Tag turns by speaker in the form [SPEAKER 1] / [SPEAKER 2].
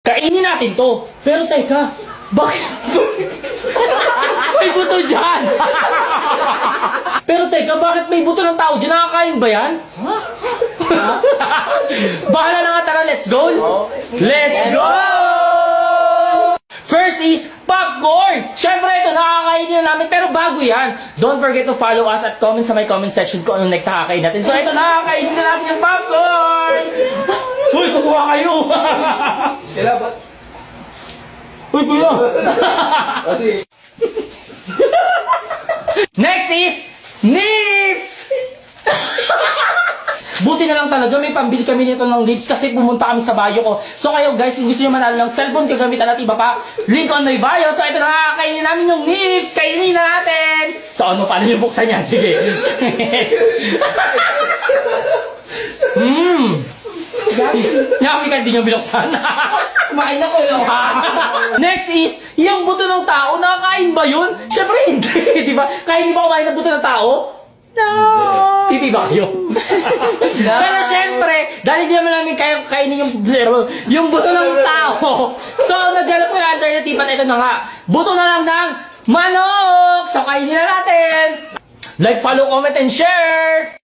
[SPEAKER 1] Kainin natin to. Pero teka, bakit? May buto dyan. Pero teka, bakit may buto ng tao dyan? Nakakain ba yan? Bahala na nga, tara, let's go! Let's go! First is popcorn! Siyempre ito, nakakainin na namin, pero bago yan, don't forget to follow us at comment sa my comment section kung anong next nakakain natin. So ito, nakakainin na natin yung popcorn! Uy, kukuha kayo!
[SPEAKER 2] Kailan ba?
[SPEAKER 1] Uy, kuya!
[SPEAKER 2] Kasi,
[SPEAKER 1] Next is nips! Buti na lang talaga, may pambili kami nito ng lips kasi pumunta kami sa bio ko. So kayo guys, kung gusto nyo manalo ng cellphone, kagamitan at iba pa, link on my bio. So ito na, kainin namin yung nips! Kainin natin! So ano, paano yung buksan yan? Sige. Yummy ka, hindi nyo binuksan.
[SPEAKER 2] kumain ako yun.
[SPEAKER 1] Next is, yung buto ng tao, nakakain ba yun? Siyempre hindi, di ba? Kaya hindi ba kumain ng buto ng tao? No! Pipi ba kayo? Pero siyempre, dahil hindi naman namin kaya kainin yung buto ng tao. So, naghanap ko yung alternative at ito na nga. Buto na lang ng manok! So, kainin na natin! Like, follow, comment, and share!